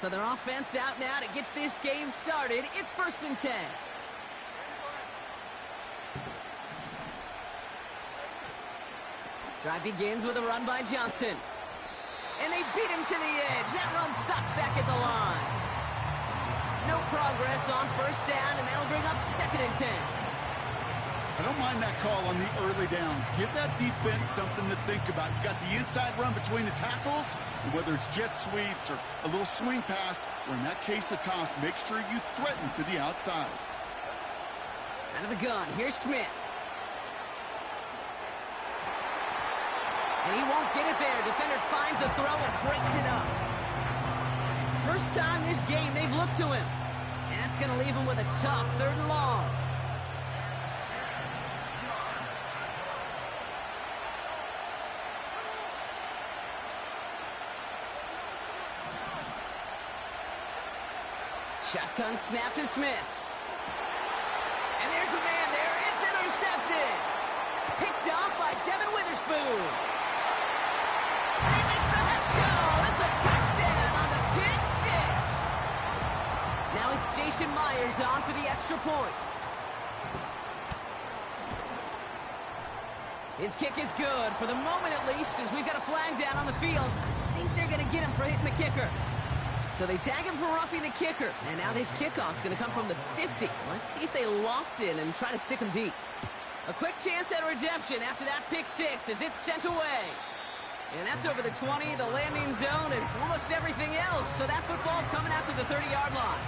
So their offense out now to get this game started. It's 1st and 10. Drive begins with a run by Johnson. And they beat him to the edge. That run stopped back at the line. No progress on 1st down, and that'll bring up 2nd and 10. I don't mind that call on the early downs. Give that defense something to think about. You got the inside run between the tackles, and whether it's jet sweeps or a little swing pass, or in that case a toss, make sure you threaten to the outside. Out of the gun, here's Smith. And he won't get it there. Defender finds a throw and breaks it up. First time this game they've looked to him. And that's going to leave him with a tough 3rd and long. Shotgun snap to Smith. And there's a man there. It's intercepted. Picked off by Devin Witherspoon. And he makes the Let's go. It's a touchdown on the pick 6. Now it's Jason Myers on for the extra point. His kick is good for the moment at least, as we've got a flag down on the field. I think they're going to get him for hitting the kicker. So they tag him for roughing the kicker. And now this kickoff's going to come from the 50. Let's see if they loft in and try to stick him deep. A quick chance at redemption after that pick 6 as it's sent away. And that's over the 20, the landing zone, and almost everything else. So that football coming out to the 30-yard line.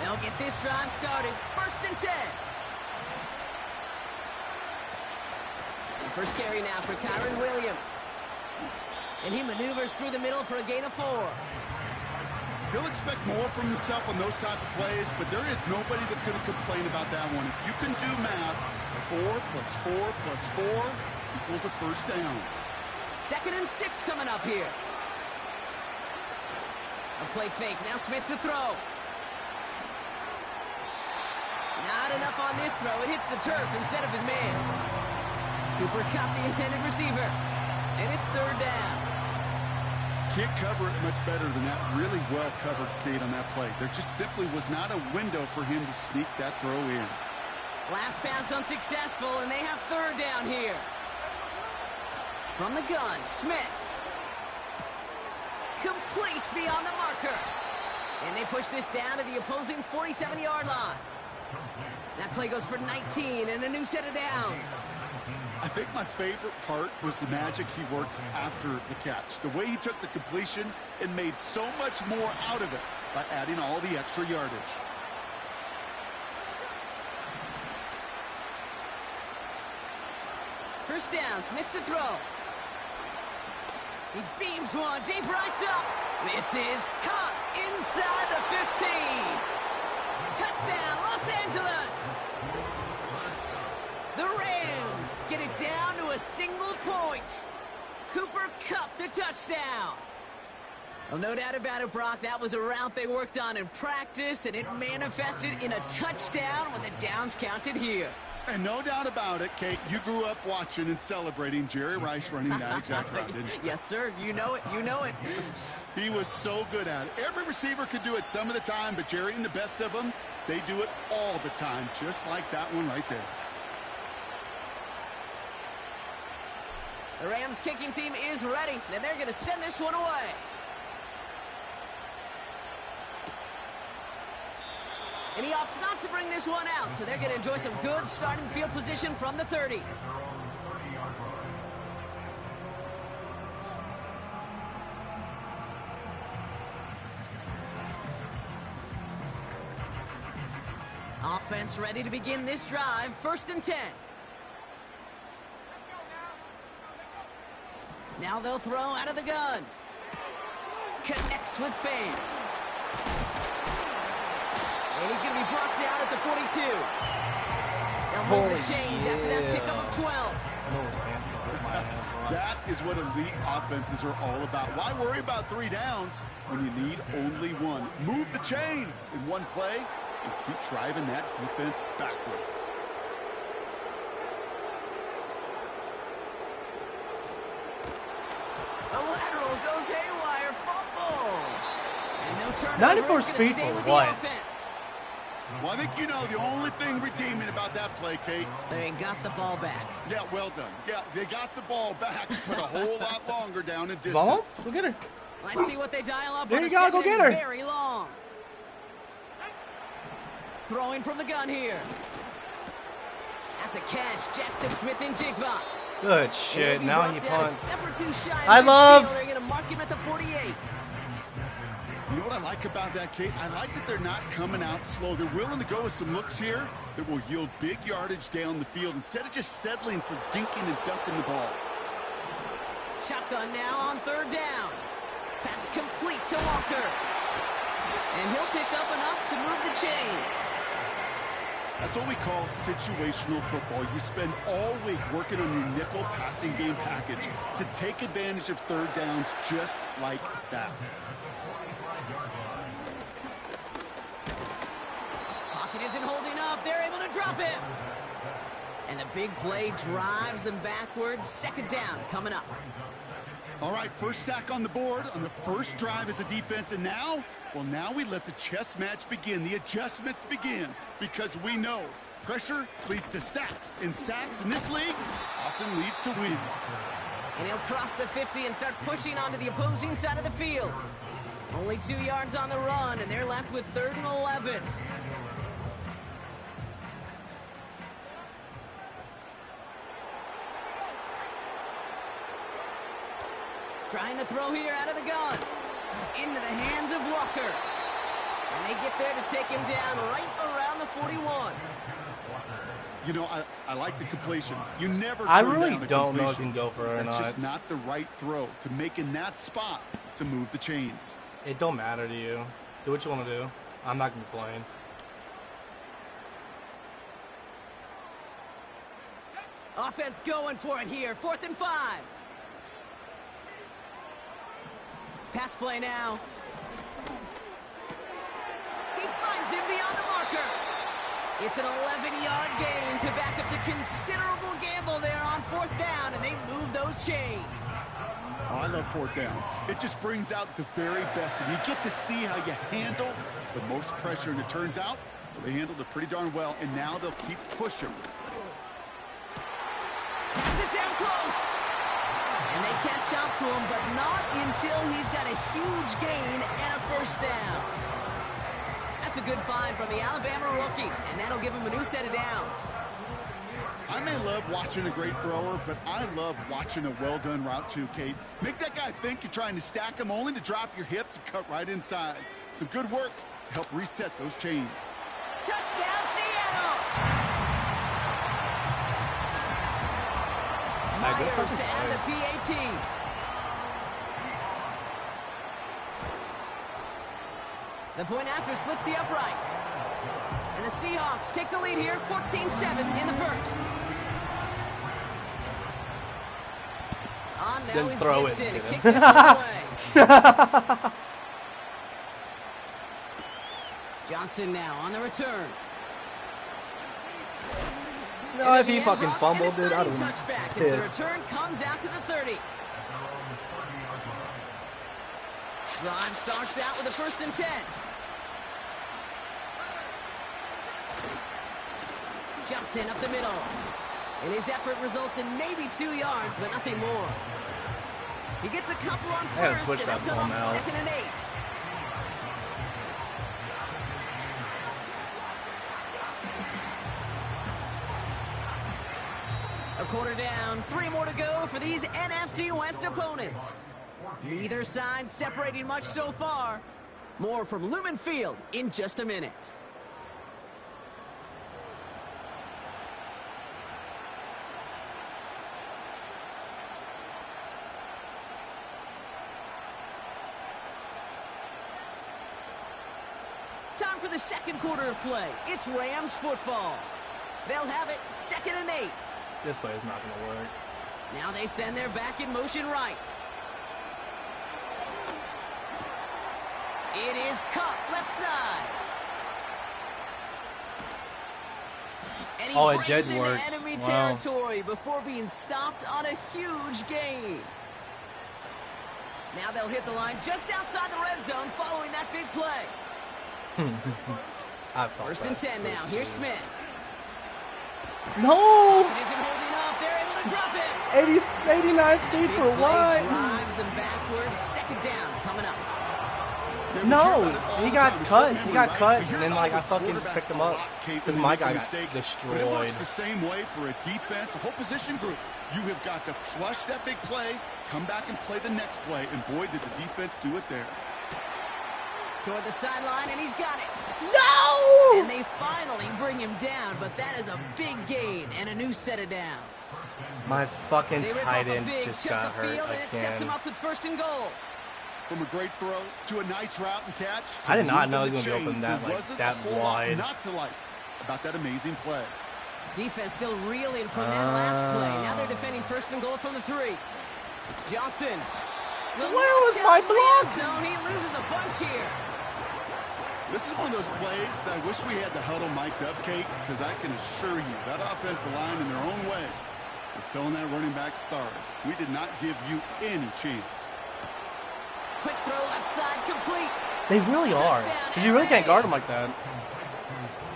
They'll get this drive started. 1st and 10. First carry now for Kyron Williams. And he maneuvers through the middle for a gain of 4. He'll expect more from himself on those type of plays, but there is nobody that's going to complain about that one. If you can do math, 4 plus 4 plus 4 equals a 1st down. 2nd and 6 coming up here. A play fake. Now Smith to throw. Not enough on this throw. It hits the turf instead of his man. Cooper Kupp, the intended receiver. And it's 3rd down. Can't cover it much better than that. Really well covered, Kate, on that play. There just simply was not a window for him to sneak that throw in. Last pass unsuccessful, and they have 3rd down here. From the gun, Smith. Complete beyond the marker. And they push this down to the opposing 47-yard line. That play goes for 19 and a new set of downs. I think my favorite part was the magic he worked after the catch. The way he took the completion and made so much more out of it by adding all the extra yardage. First down, Smith to throw. He beams one, deep right up. This is caught inside the 15. Touchdown, Los Angeles. The Rams get it down to a single point. Cooper Kupp the touchdown. Well, no doubt about it, Brock. That was a route they worked on in practice, and it manifested in a touchdown when the downs counted here. And no doubt about it, Kate, you grew up watching and celebrating Jerry Rice running that exact route, didn't you? Yes, sir. You know it. You know it. He was so good at it. Every receiver could do it some of the time, but Jerry and the best of them, they do it all the time, just like that one right there. The Rams kicking team is ready, and they're going to send this one away. And he opts not to bring this one out, so they're going to enjoy some good starting field position from the 30. Offense ready to begin this drive. 1st and 10. Now they'll throw out of the gun. Connects with Fant. And he's going to be brought down at the 42. They'll move the chains after that pickup of 12. That is what elite offenses are all about. Why worry about 3 downs when you need only 1? Move the chains in one play, and keep driving that defense backwards. The lateral goes haywire, fumble. And no turnover. 94 It's gonna speed stay for with what? the offense. Well, I think you know the only thing redeeming about that play, Kate. They got the ball back. Yeah, well done. Yeah, they got the ball back, but a whole lot longer down in distance. Ball? Go get her. Let's see what they dial up There on you a go, second go get and her. very long. Throwing from the gun here. That's a catch. Jackson Smith and Jigba. Good shit. Now he punts. Step or two shy I of love- midfield. They're going to mark him at the 48. You know what I like about that, Kate? I like that they're not coming out slow. They're willing to go with some looks here that will yield big yardage down the field instead of just settling for dinking and dunking the ball. Shotgun now on third down. Pass complete to Walker. And he'll pick up enough to move the chains. That's what we call situational football. You spend all week working on your nickel passing game package to take advantage of third downs just like that. Pocket isn't holding up. They're able to drop him. And the big play drives them backwards. Second down coming up. All right, first sack on the board on the first drive as a defense, and now, well, now we let the chess match begin. The adjustments begin because we know pressure leads to sacks, and sacks in this league often leads to wins. And he'll cross the 50 and start pushing onto the opposing side of the field. Only 2 yards on the run, and they're left with 3rd and 11. Trying to throw here out of the gun. Into the hands of Walker. And they get there to take him down right around the 41. You know, I like the completion. You never I turn really down a don't know if completion. you can go for it or That's not. just not the right throw to make in that spot to move the chains. It don't matter to you. Do what you want to do. I'm not going to be playing. Offense going for it here. 4th and 5. Pass play now. He finds him beyond the marker. It's an 11-yard gain to back up the considerable gamble there on 4th down, and they move those chains. Oh, I love 4th downs. It just brings out the very best, and you get to see how you handle the most pressure, and it turns out they handled it pretty darn well, and now they'll keep pushing. Pass it down close. And they catch up to him, but not until he's got a huge gain and a 1st down. That's a good find from the Alabama rookie, and that'll give him a new set of downs. I may love watching a great thrower, but I love watching a well-done route too, Kate. Make that guy think you're trying to stack him only to drop your hips and cut right inside. Some good work to help reset those chains. Touchdown, Seattle! Myers to add the PAT. The point after splits the uprights. And the Seahawks take the lead here, 14-7 in the first. On now Then is throw Dixon it, to you know. kick this one away. Johnson now on the return. No, if he fucking fumbled it, I don't don't know. touchback as the return comes out to the 30. Drive starts out with a 1st and 10. Johnson up the middle. And his effort results in maybe 2 yards, but nothing more. He gets a couple on I gotta 1st, switch and that they'll ball come up now. 2nd and 8. A quarter down, 3 more to go for these NFC West opponents. Neither side separating much so far. More from Lumen Field in just a minute. Time for the second quarter of play. It's Rams football. They'll have it 2nd and 8. This play is not going to work. Now they send their back in motion right. It is cut left side. And he Oh, it breaks did into work. enemy Wow. territory before being stopped on a huge gain. Now they'll hit the line just outside the red zone following that big play. First and 10 now. Here's Smith. No! It isn't holding up. They're able to drop it. 89 speed for Big play what? drives them backwards. Second down coming up. No, he got cut. He got cut, and then like I fucking just picked him up because my guy got But it destroyed. works the same way for a defense, a whole position group. You have got to flush that big play, come back and play the next play, and boy, did the defense do it there. Toward the sideline, and he's got it. No! And they finally bring him down, but that is a big gain and a new set of downs. My fucking They rip tight off a end big just chunk got of hurt field, and it sets him again. up with first and goal. From a great throw to a nice route and catch. I did not know he he was gonna be open that wide. Not to like about that amazing play. Defense still reeling from that last play. Now they're defending first and goal from the 3. Johnson. Where was my block? Zone. He loses a bunch here. This is one of those plays that I wish we had the huddle mic'd up, Kate, because I can assure you that offensive line in their own way is telling that running back, sorry, we did not give you any chance. Quick throw left side, complete. They really are. Because you really can't guard them like that.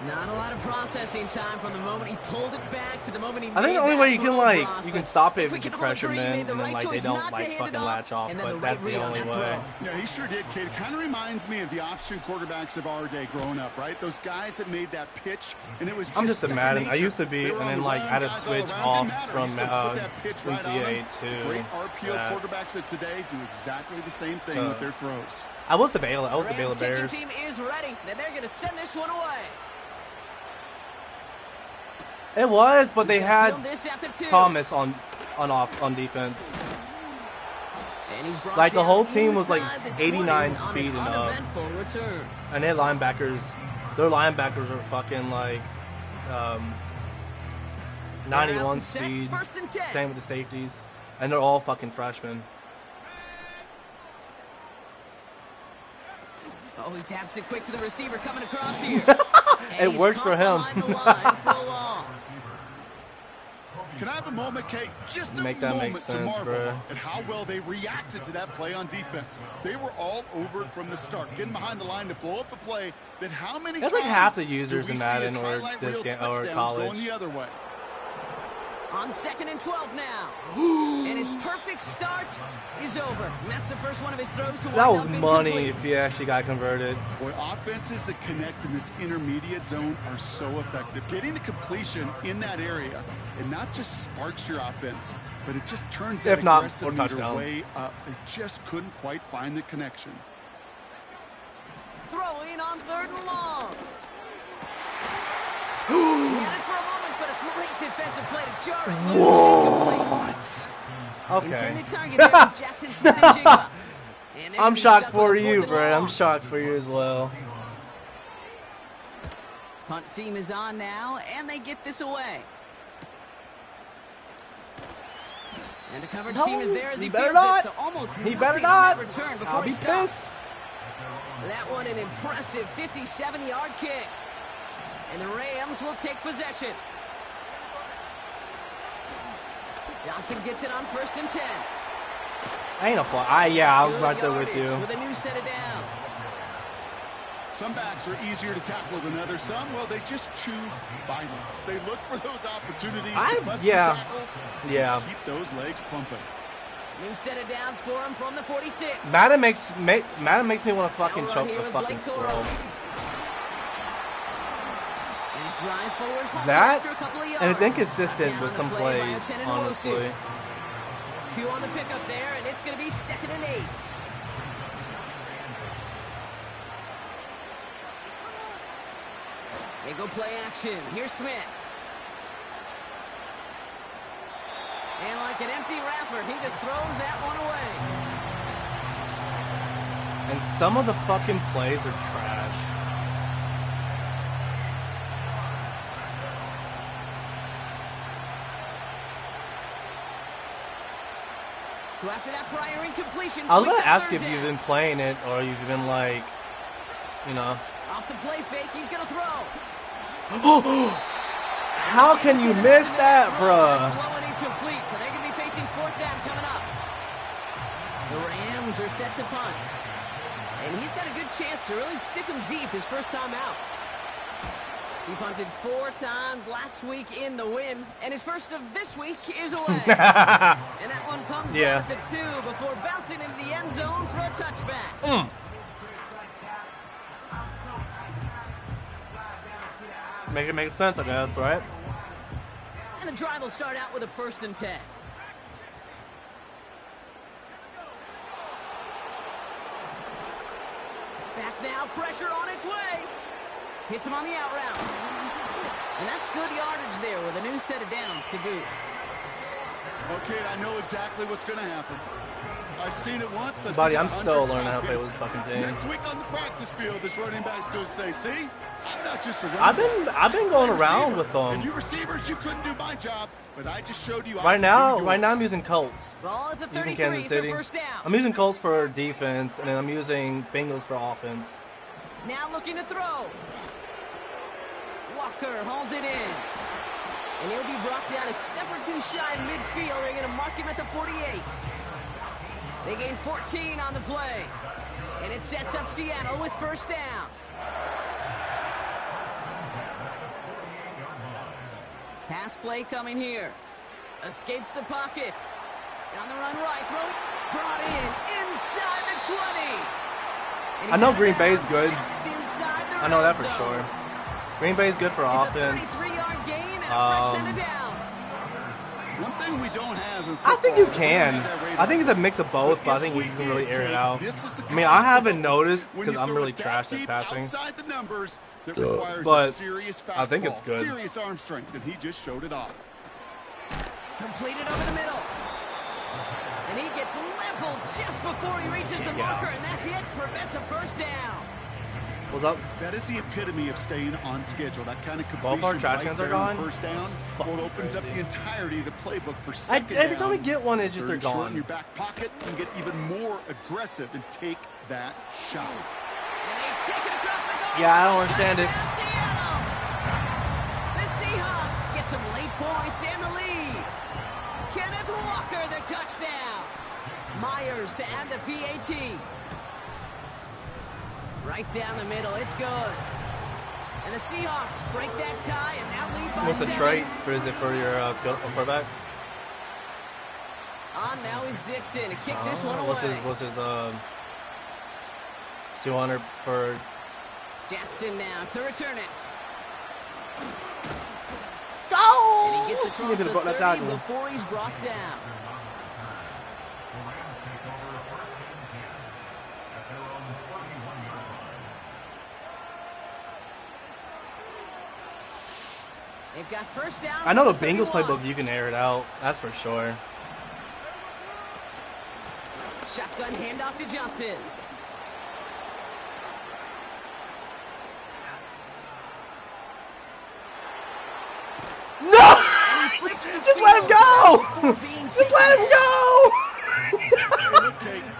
Not a lot of processing time from the moment he pulled it back to the moment he I think made the only that way you can throw, like Brock, you can but stop it if if we it's a can all pressure agree he man, made and the then right like they choice don't not to like hand fucking it off, latch off. and then But the that's right the read on only that way. throw. Yeah, he sure did, Kate. It kind of reminds me of the option quarterbacks of our day growing up, right? Those guys that made that pitch, and it was just I'm just a second Madden. nature. I used to be, They were and on then the like run, I had to guys all switch around. off Didn't matter. from He just put that pitch right on NCAA them. to Great RPO that. quarterbacks of today do exactly the same thing So- with their throws. I was the Baylor. I was the Rams Baylor Bears. kicking team is ready, and they're going to send this one away. It was, but they He's gonna had field this at the 2. Thomas on defense. And he's brought Like, the down whole team was, like, inside the 89 20 on speed an and up. uneventful return. And their linebackers are fucking like 91 Set, speed. first and 10. Same with the safeties, and they're all fucking freshmen. Oh, he taps it quick to the receiver coming across here. It And he's works for caught him. behind the line for a loss. Can I have a moment, Kate? Just a Make that make moment to sense, marvel bro. at how well they reacted to that play on defense. They were all over it from the start, getting behind the line to blow up a play that how many That's times like half the do users we in see Madden as or highlight this reel game or touchdowns college. going the other way? On 2nd and 12 now. And his perfect start is over. And that's the first one of his throws to wind That was up money incomplete. if he actually got converted. Boy, offenses that connect in this intermediate zone are so effective. Getting to completion in that area, it not just sparks your offense, but it just turns that If not, aggressive or meter touchdown. way up. They just couldn't quite find the connection. Throwing on 3rd and long. He had it for a moment, but a great defensive play to jar it. Loose incomplete. Okay. Intended target there is Jackson Smith-Njigba. And they're I'm gonna be shocked stuck with for a 4th you, and bro. I'm long. shocked for you as well. Punt team is on now, and they get this away. And the coverage team is there as he better fields not. it, so almost He nothing better on not. that return before I'll he be stops. pissed. That one an impressive 57-yard kick. And the Rams will take possession. Johnson gets it on 1st and 10. Ain't a fly. Yeah, I'm Good right there with yardage you. With a new set of downs. Some backs are easier to tackle than others. Some, well, they just choose violence. They look for those opportunities to bust some tackles Yeah. and keep those legs pumping. New set of downs for him from the 46. Madden makes me want to fucking Now choke right here the with fucking Blake squirrel. Thorpe. And stride forward, halts That after a couple of yards. and it's inconsistent Down with on some the play by plays, Lieutenant honestly. Nwosu. 2 on the pickup there, and it's going to be 2nd and 8. They go play action. Here's Smith. And like an empty wrapper, he just throws that one away. And some of the fucking plays are trash. So after that prior incompletion, I was quick gonna ask third if you've down. been playing it or you've been like, you know. Off the play fake, he's going to throw. How can you miss that, bruh? Slow and incomplete, so they're going to be facing 4th down coming up. The Rams are set to punt. And he's got a good chance to really stick him deep his first time out. He punted 4 times last week in the win, and his first of this week is away. And that one comes down at the 2 before bouncing into the end zone for a touchback. Make it make sense, I guess, right? And the drive will start out with a 1st and 10. Back now, pressure on its way. Hits him on the out route. And that's good yardage there with a new set of downs to boot. Okay, I know exactly what's going to happen. I've seen it once. Buddy, I'm still learning how to play with this fucking team. Next week on the practice field, this running back's going to say, see, I'm not just a running back. I've been going around with them. And you receivers, you couldn't do my job, but I just showed you. Right now I'm using Colts. Ball at the 33 using Kansas City. for 1st down. I'm using Colts for defense, and then I'm using Bengals for offense. Now looking to throw. Walker hauls it in. And he'll be brought down a step or 2 shy of midfield. They're going to mark him at the 48. They gain 14 on the play. And it sets up Seattle with 1st down. Pass play coming here. Escapes the pocket. On the run right. Throw it. Brought in. Inside the 20. I know Green Bay's good. I know that for sure. Green Bay's good for offense. It's a 33-yard gain and a fresh set of downs. One thing we don't have in I think you can. I think it's a mix of both, but I think you can really air it out. I mean, I haven't noticed because I'm really trash at passing. But I think it's good. Serious arm strength, and he just showed it off. Completed over the middle. And he gets leveled just before he reaches the marker, and that hit prevents a 1st down. What's up? That is the epitome of staying on schedule. That kind of completion Both our trash cans are gone. 1st down. Well, it opens up the entirety of the playbook for 2nd down. Every time we get one, it's just they're gone. In your back pocket, you can get even more aggressive and take that shot. And they take it across the goal. Yeah, I don't understand it. Seattle. The Seahawks get some late points and the lead. Kenneth Walker, the touchdown. Myers to add the PAT. Right down the middle, it's good. And the Seahawks break that tie and now lead by 7. What's the trait? Is it for your quarterback? On now is Dixon to kick this one away. What's his 200 for Jackson now to return it. Go! And he gets across the 30 before he's brought down. They've got 1st down. I know the Bengals playbook, you can air it out. That's for sure. Shotgun handoff to Johnson. No! Just let him go! Just let him go!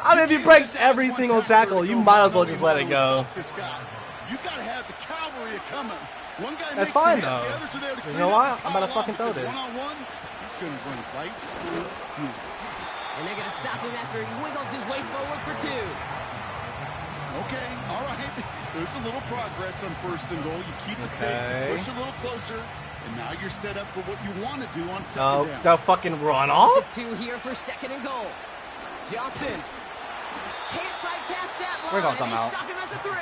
I mean, if he breaks every single tackle, you might as well just let it go. You gotta have the cavalry coming. One guy That's fine though. You know what? I'm about to fucking throw this. One-on-one, he's gonna run right through you. And they're gonna stop him after he wiggles his way forward for 2. Okay, all right. There's a little progress on 1st and goal. You keep it safe, you push a little closer, and now you're set up for what you want to do on 2nd down. They'll fucking run off. The 2 here for 2nd and goal. Johnson can't fight past that line. We're gonna come out. Stop him at the 3.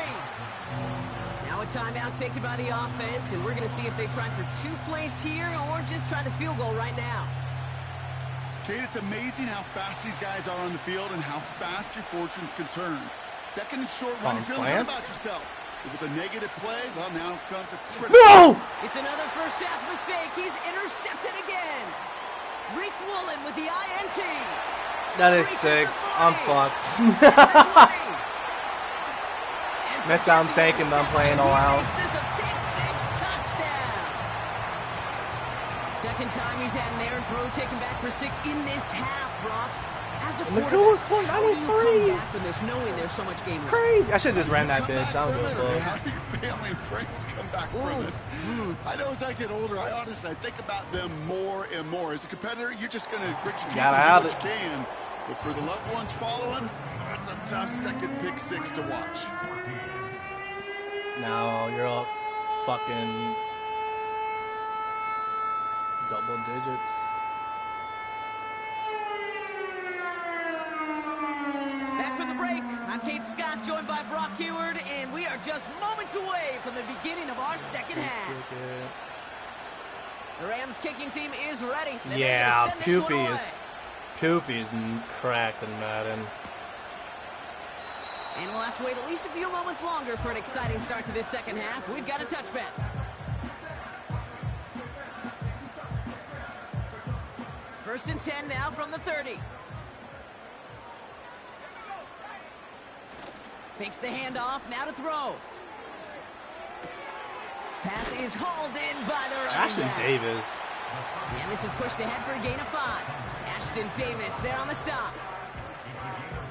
Now a timeout taken by the offense, and we're going to see if they try for 2 plays here or just try the field goal right now. Kate, it's amazing how fast these guys are on the field and how fast your fortunes can turn. 2nd and short when you're feeling good about yourself. With a negative play, well, now comes a critical. No! It's another 1st half mistake. He's intercepted again. Reek Woolen with the INT. That is 6. I'm fucked. Next time I'm taking them, I'm playing all out. This a pick 6 touchdown. 2nd time he's had an errant throw taken back for 6 in this half, Brock. As a And the goal is scored how do you come 93. back from this knowing there's so much game left? Crazy. I should have just ran that Come bitch. back I was from going it, or to how do your family and friends come back from it? I know as I get older, I think about them more and more. As a competitor, you're just going to grit your teeth and do what you can. But for the loved ones following, that's a tough second pick six to watch. No, you're up fucking double digits. Back from the break, I'm Kate Scott, joined by Brock Heward, and we are just moments away from the beginning of our second half. The Rams kicking team is ready. Yeah, Poopy is cracked in Madden. And we'll have to wait at least a few moments longer for an exciting start to this second half. We've got a touchback. First and 10 now from the 30. Fakes the handoff, now to throw. Pass is hauled in by the running back. Ashton Davis. And this is pushed ahead for a gain of 5. Ashton Davis there on the stop.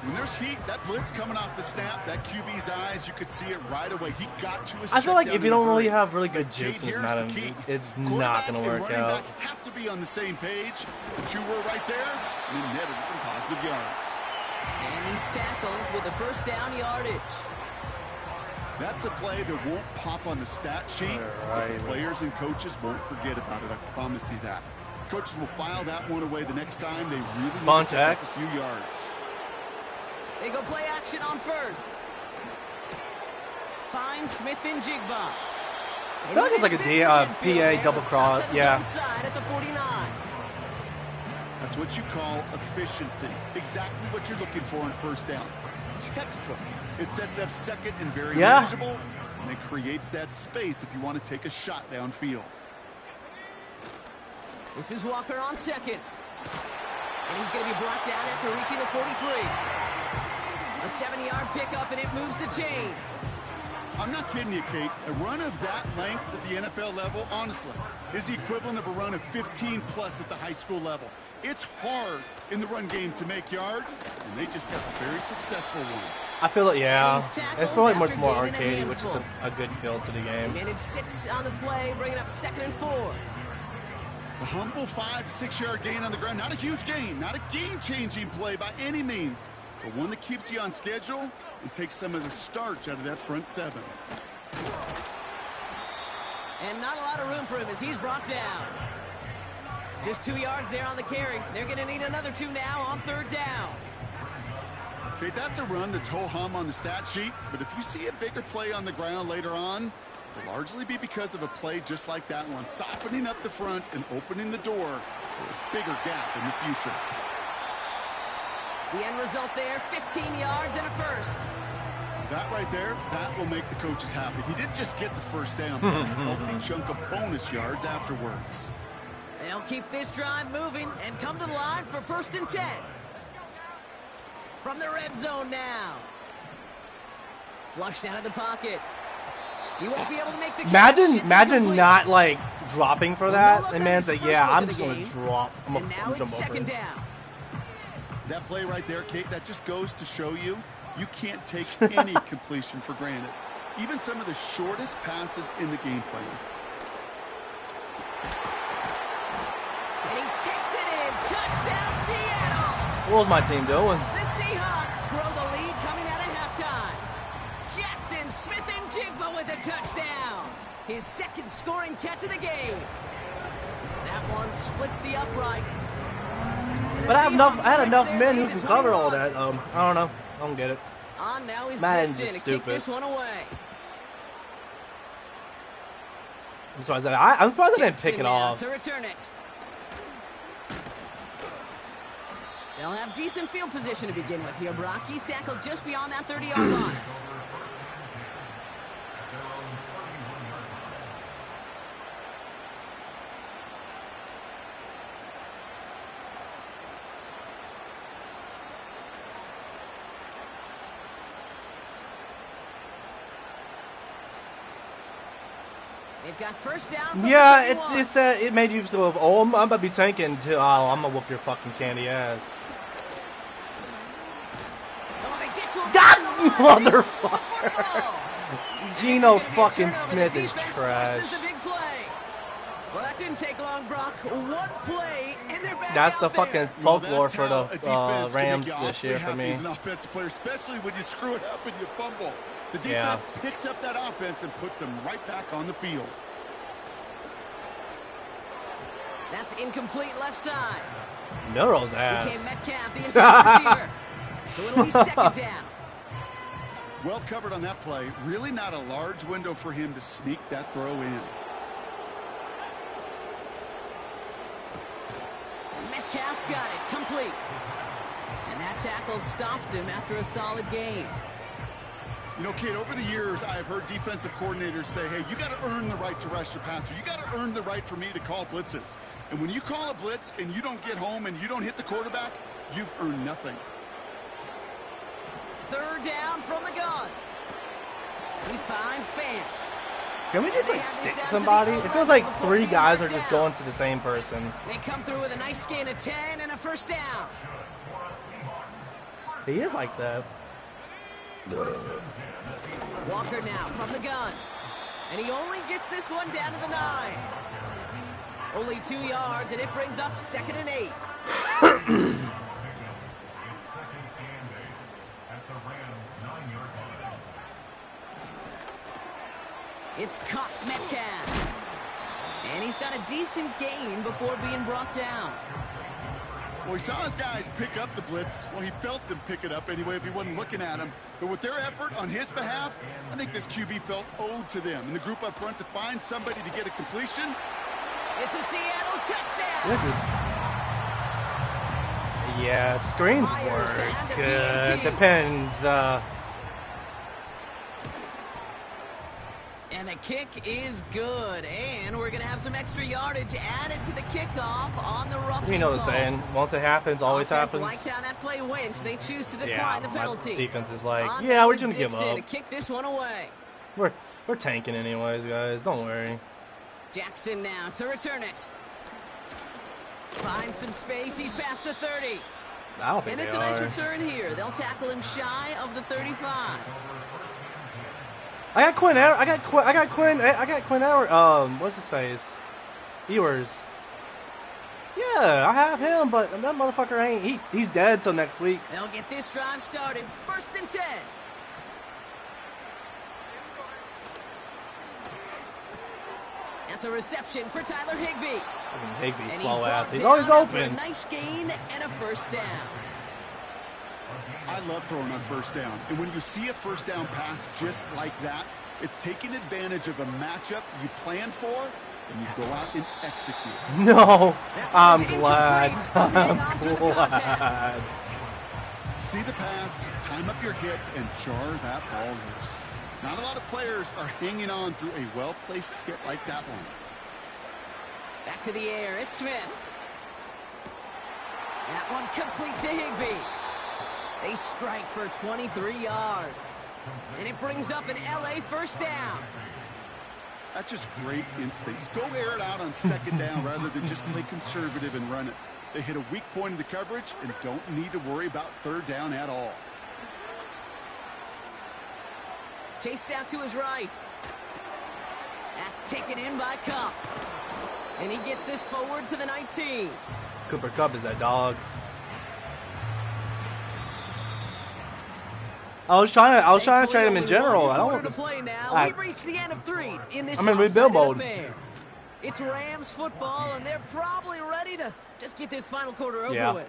When there's heat, that blitz coming off the snap, that QB's eyes, you could see it right away. He got to his I feel like check if down you don't in a really hurry. have really good But jukes in here's Madden, the key. it's not Quarterback going to and work running out. back have to be on the same page. The two were right there, and he netted some positive yards. And he's tackled with a first down yardage. That's a play that won't pop on the stat sheet, but the players and coaches won't forget about it. I promise you that. Coaches will file that one away the next time they really need to pick up a few yards. They go play action on first. Finds Smith and Jigba. I feel like it's like a PA double cross. Yeah. At the 49. That's what you call efficiency. Exactly what you're looking for on first down. Textbook. It sets up second and very manageable, and it creates that space if you want to take a shot downfield. This is Walker on second. And he's going to be brought down after reaching the 43. A 70-yard pickup, and it moves the chains. I'm not kidding you, Kate. A run of that length at the NFL level, honestly, is the equivalent of a run of 15-plus at the high school level. It's hard in the run game to make yards, and they just got a very successful one. I feel like, yeah, it's probably much more arcadey, which is a good feel to the game. Managed 6 on the play, bringing up 2nd and 4. A humble 5-6-yard gain on the ground. Not a huge gain, not a game-changing play by any means, but one that keeps you on schedule and takes some of the starch out of that front 7. And not a lot of room for him as he's brought down. Just 2 yards there on the carry. They're going to need another 2 now on 3rd down. Okay, that's a run that's ho-hum on the stat sheet, but if you see a bigger play on the ground later on, it'll largely be because of a play just like that one, softening up the front and opening the door for a bigger gap in the future. The end result there, 15 yards and a first. That right there, that will make the coaches happy. He didn't just get the first down, but a healthy chunk of bonus yards afterwards. They'll keep this drive moving and come to the line for 1st and 10. From the red zone now. Flushed out of the pocket. He won't be able to make the catch. Imagine not like dropping for that. And man's like, yeah, I'm just gonna drop. I'm and now gonna it's jump over. 2nd down. That play right there, Kate, that just goes to show you can't take any completion for granted. Even some of the shortest passes in the game plan. And he takes it in. Touchdown, Seattle. What was my team doing? The Seahawks grow the lead coming out of halftime. Jackson Smith and Jigba with a touchdown. His 2nd scoring catch of the game. That one splits the uprights. But I had enough men who can cover all that. I don't know. I don't get it. On now is Madden's Dixon just to kick stupid. this one away. I'm surprised I didn't pick it Jackson now off. to return it. They'll have decent field position to begin with here, Brock. He's tackled just beyond that 30-yard line. They've got first down. From Yeah, the 31. it made you sort of, oh, I'm about to be tanking. I'm gonna whoop your fucking candy ass. Motherfucker. Geno fucking Smith is trash. Well, that didn't take long, Brock. One play, and they're back. That's the out fucking there. folklore for the Rams this year for me. As an offensive player, especially when you screw it up and you fumble. The defense picks up that offense and puts them right back on the field. That's incomplete left side. Milrose ass. DK Metcalf, the inside receiver. So it'll be second down. Well covered on that play. Really not a large window for him to sneak that throw in. Metcalf's got it. Complete. And that tackle stops him after a solid game. You know, kid, over the years, I've heard defensive coordinators say, hey, you got to earn the right to rush your passer. You got to earn the right for me to call blitzes. And when you call a blitz and you don't get home and you don't hit the quarterback, you've earned nothing. Third down from the gun. He finds Fant. Can we just, like, stick somebody? It feels like 3 guys are just going to the same person. They come through with a nice gain of 10 and a first down. He is like that. Walker now from the gun. And he only gets this one down to the 9. Only 2 yards, and it brings up 2nd and 8. It's caught Metcalf. And he's got a decent gain before being brought down. Well, he saw his guys pick up the blitz. Well, he felt them pick it up anyway if he wasn't looking at him. But with their effort on his behalf, I think this QB felt owed to them. And the group up front to find somebody to get a completion. It's a Seattle touchdown. This is... Yeah, screens work. Depends. And the kick is good. And we're going to have some extra yardage added to the kickoff on the roughing You know the call. saying. Once it happens, always happens. Liked how that play went. They choose to decline the penalty. My defense is like, yeah, we're just going to give up. To kick this one away. We're tanking anyways, guys. Don't worry. Jackson now to return it. Finds some space. He's past the 30. I don't think and it's a nice return here. They'll tackle him shy of the 35. I got Quinn. I got Quinn Ewers. What's his face? Ewers. Yeah, I have him, but that motherfucker ain't. He's dead till next week. They'll get this drive started. 1st and 10. That's a reception for Tyler Higbee. Higbee's slow ass. He's always open. A nice gain and a first down. I love throwing on first down. And when you see a first down pass just like that, it's taking advantage of a matchup you plan for, and you go out and execute. No, I'm glad. I'm glad. See the pass, time up your hip, and jar that ball loose. Not a lot of players are hanging on through a well-placed hit like that one. Back to the air, it's Smith. That one complete to Higbee. They strike for 23 yards. And it brings up an LA first down. That's just great instincts. Go air it out on 2nd down rather than just play conservative and run it. They hit a weak point in the coverage and don't need to worry about 3rd down at all. Chased out to his right. That's taken in by Cup. And he gets this forward to the 19. Cooper Kupp is that dog. I was trying to trade him in general. I don't want to play now. We've reached the end of 3 in this. I'm in rebuild mode. It's Rams football, and they're probably ready to just get this final quarter over with.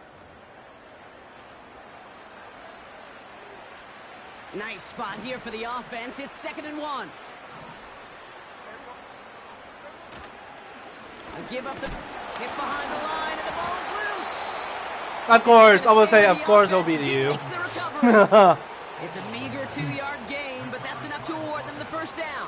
Nice spot here for the offense. It's 2nd and 1. Give up the hit behind the line, and the ball is loose. Of course, I will say, of course, it'll be to you. It's a meager 2-yard gain, but that's enough to award them the first down.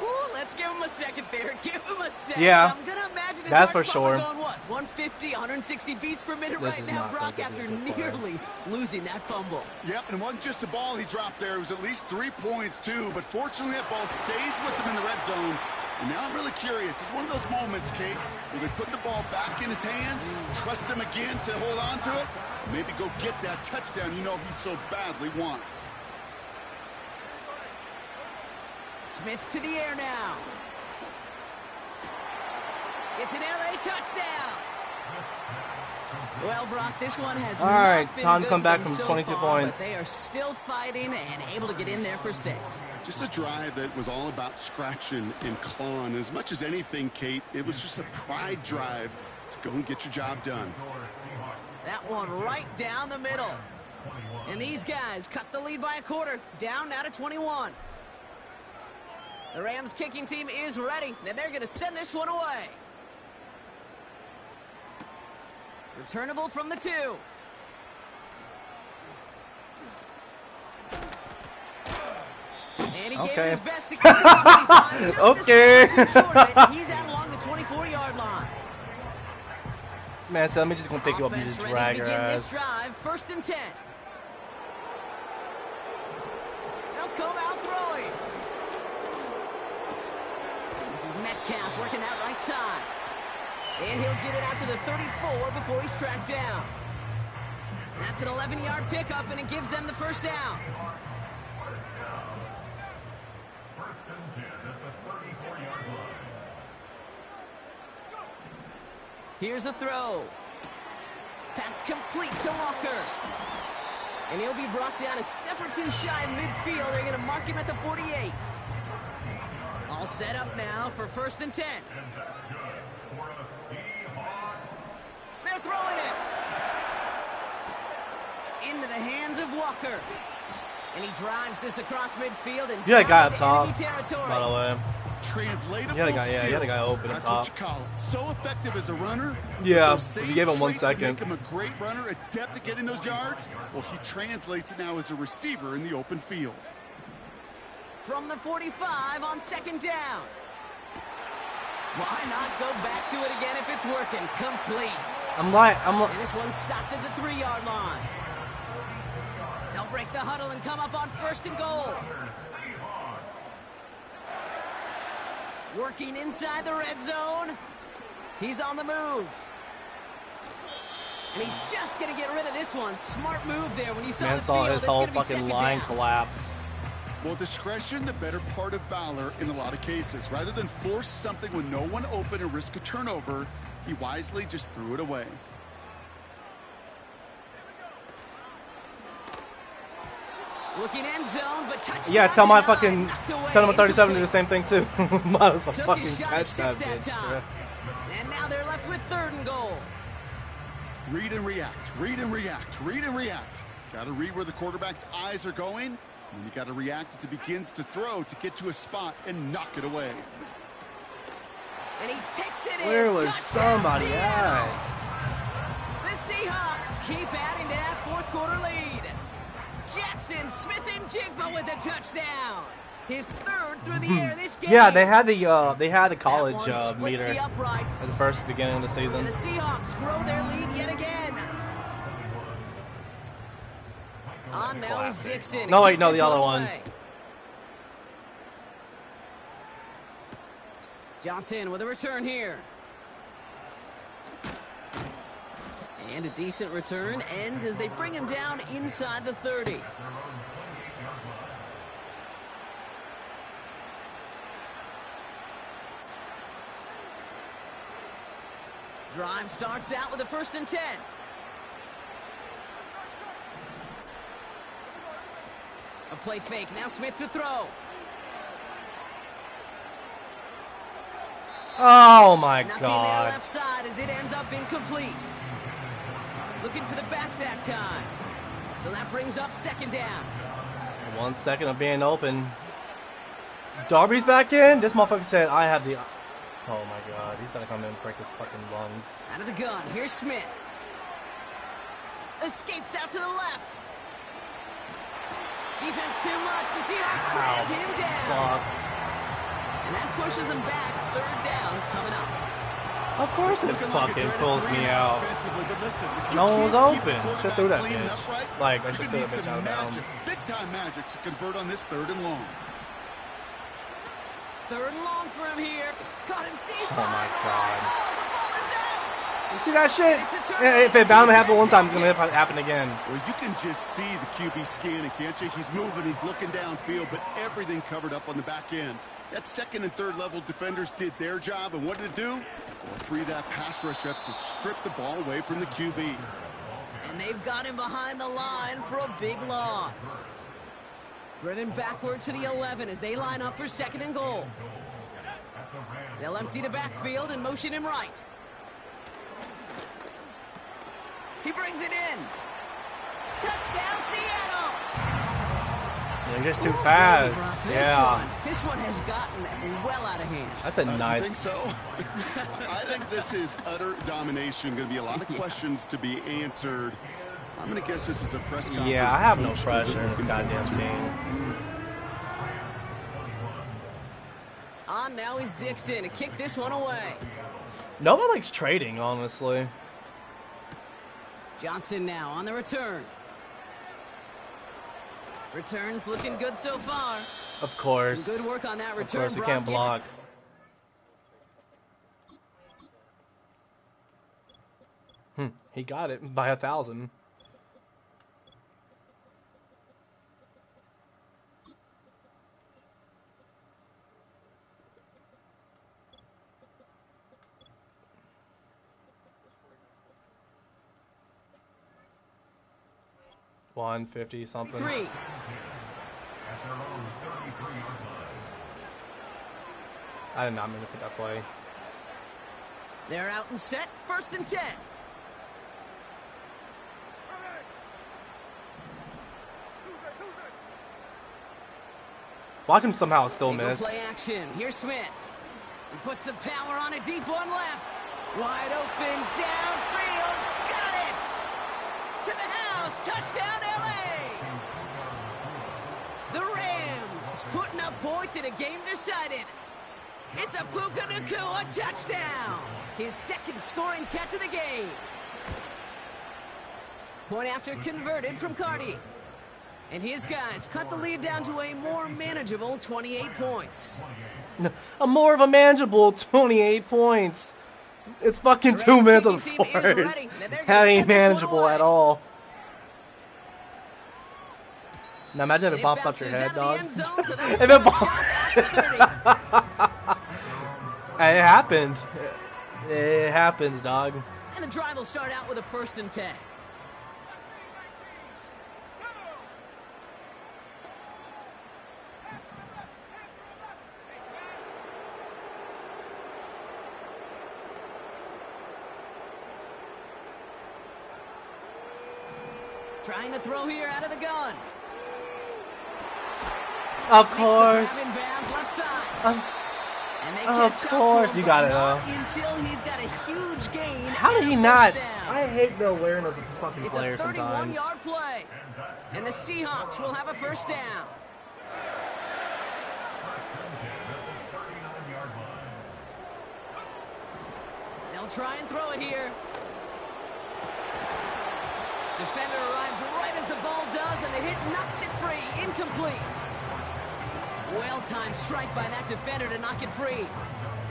Ooh, let's give him a second there. Give him a second. Yeah, I'm gonna imagine his that's for sure. Going, what, 150, 160 beats per minute right now, Brock, after nearly losing that fumble. Yep, and it wasn't just a ball he dropped there. It was at least 3 points, too. But fortunately, that ball stays with him in the red zone. And now I'm really curious. It's one of those moments, Kate, where they put the ball back in his hands, trust him again to hold on to it, maybe go get that touchdown you know he so badly wants. Smith to the air now. It's an LA touchdown. Well, Brock, this one has all right, not been time to good come to back them from so 22 far, points. But they are still fighting and able to get in there for 6. Just a drive that was all about scratching and clawing. As much as anything, Kate, it was just a pride drive to go and get your job done. That one right down the middle. And these guys cut the lead by a quarter, down now to 21. The Rams kicking team is ready, and they're going to send this one away. Returnable from the 2. And he gave it his best to get to the 25. Okay. He's out along the 24-yard line. Man, so let me just go pick you up and Offense just ready drag to your begin ass. this drive, 1st and 10. They'll come out throwing. This is Metcalf working that right side. And he'll get it out to the 34 before he's tracked down. That's an 11-yard pickup, and it gives them the 1st down. Here's a throw. Pass complete to Walker. And he'll be brought down a step or 2 shy of midfield. They're going to mark him at the 48. All set up now for 1st and 10. They're throwing it. Into the hands of Walker. And he drives this across midfield and Yeah, guy up down into top, enemy territory. by the way. Translatable You had a guy, skills. you had a guy open That's top. what you call it. So effective as a runner. Yeah, those if you same gave him 1 traits that second. Make him a great runner, adept at getting those yards. Well, he translates it now as a receiver in the open field. From the 45 on 2nd down. Why not go back to it again if it's working? Complete. I'm And this one's stopped at the 3-yard line. They'll break the huddle and come up on 1st and goal. Working inside the red zone. He's on the move. And he's just going to get rid of this one. Smart move there when you saw the field. his It's whole gonna be fucking 2nd line down. collapse. Well, discretion, the better part of valor in a lot of cases. Rather than force something with no one open and risk a turnover, he wisely just threw it away. Looking end zone, but touchdown. Yeah, tell my denied, fucking knocked away, tell him 37 do the incomplete. same thing too. Might as well Took fucking his shot catch at 6 that that bitch. time. And now they're left with 3rd and goal. Read and react, read and react, read and react. Got to read where the quarterback's eyes are going, and then you got to react as he begins to throw to get to a spot and knock it away. And he takes it in. Where was Touchdown, somebody Seattle. at? The Seahawks keep adding to that 4th quarter lead. Jackson, Smith, and Jigba with a touchdown. His 3rd through the air this game. Yeah, they had the college That one splits meter the uprights. at the first beginning of the season. And the Seahawks grow their lead yet again. On now is Dixon. No, wait, Keep no, this the other one one. away. Johnson with a return here. And a decent return ends as they bring him down inside the 30. Drive starts out with a 1st and 10. A play fake. Now Smith to throw. Oh my Nothing there god. left side as it ends up incomplete. Looking for the back that time. So that brings up 2nd down. 1 second of being open. Darby's back in. This motherfucker said, I have the... Oh my god. He's gonna come in and break his fucking lungs. Out of the gun. Here's Smith. Escapes out to the left. Defense too much. The Seahawks drag him down. Fuck. And that pushes him back. 3rd down coming up. Of course it Looking like fucking it's pulls me out. offensively, but listen, if you No one was can't keep open. the quarterback Should threw that clean and bitch. upright, Like, I you should could threw need that bitch some out of bounds. magic, big-time magic to convert on this 3rd and long. 3rd and long for him here. Caught him deep. Oh my god. Oh, the ball is out. You see that shit? If it bound to happen one time, it's going to happen again. Well, you can just see the QB scanning, can't you? He's moving, he's looking downfield, but everything covered up on the back end. That second and third level defenders did their job, and what did it do? Well, free that pass rush up to strip the ball away from the QB. And they've got him behind the line for a big loss. Driven backward to the 11 as they line up for 2nd and goal. They'll empty the backfield and motion him right. He brings it in. Touchdown, Seattle! You're just too fast. Yeah. This one has gotten well out of hand. That's a nice. I think so. I think this is utter domination. Going to be a lot of questions to be answered. I'm going to guess this is a press conference. Yeah, I have no pressure in this goddamn team. On now is Dixon to kick this one away. Nobody likes trading, honestly. Johnson now on the return. Returns looking good so far. Of course. Some good work on that return. Of course, we can't block. He got it by 1,000. $150 something. 3. I did not mean to put that play. They're out and set. 1st and 10. Watch him somehow still miss. Play action. Here's Smith. He puts some power on a deep one left. Wide open downfield. Got it! To the house. Touchdown, LA! The Rams putting up points in a game decided. It's a Puka Nacua touchdown. His 2nd scoring catch of the game. Point after converted from Cardi. And his guys cut the lead down to a more manageable 28 points. A more of a manageable 28 points. It's fucking 2 minutes of the 4th. That ain't manageable at all. Now imagine if it bumped up your head, dog. If it bumped... Hey, it happened. It happens, dog. And the drive will start out with a 1st and 10. Trying to throw here out of the gun. Of course. Left side. Of course, you got it though. Until he's got a huge gain. How did he not? I hate the awareness of the fucking player sometimes. It's a 31-yard play, and the Seahawks will have a 1st down. They'll try and throw it here. Defender arrives right as the ball does, and the hit knocks it free. Incomplete. Well-timed strike by that defender to knock it free.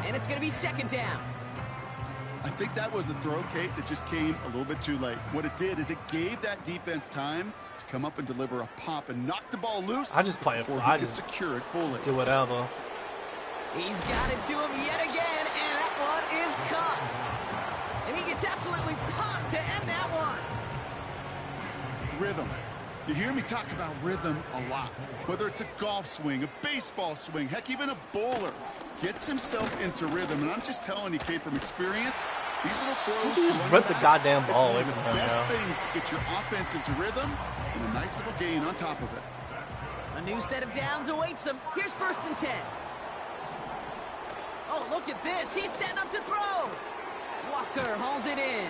And it's going to be 2nd down. I think that was a throw, Kate, that just came a little bit too late. What it did is it gave that defense time to come up and deliver a pop and knock the ball loose. I just play it. I just secure it fully. Do whatever. He's got it to him yet again, and that one is caught. And he gets absolutely popped to end that one. Rhythm. You hear me talk about rhythm a lot. Whether it's a golf swing, a baseball swing, heck, even a bowler gets himself into rhythm. And I'm just telling you, Kate, from experience, these little throws to just rip the goddamn ball away from him. One of the best things to get your offense into rhythm and a nice little gain on top of it. A new set of downs awaits him. Here's 1st and 10. Oh, look at this. He's setting up to throw. Walker hauls it in.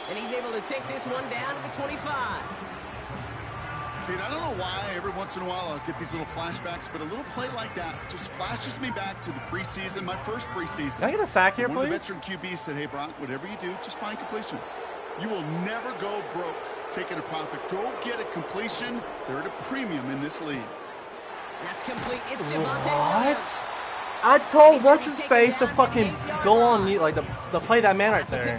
And he's able to take this one down to the 25. Kate, I don't know why every once in a while I'll get these little flashbacks, but a little play like that just flashes me back to the preseason, my first preseason. Can I get a sack here, please? One of the veteran QBs said, hey, Brock, whatever you do, just find completions. You will never go broke taking a profit. Go get a completion. They're at a premium in this league. That's complete. It's Javonte. What? I told what's his face to fucking go on you like to play that man right there.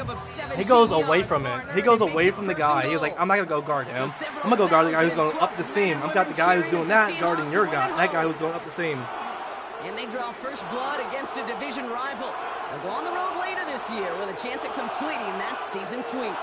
He goes away from it. He goes away from the guy. He's like, I'm not gonna go guard him. I'm gonna go guard the guy who's going up the seam. I've got the guy who's doing that guarding your guy. That guy who's going up the seam. And they draw first blood against a division rival. They'll go on the road later this year with a chance at completing that season sweep.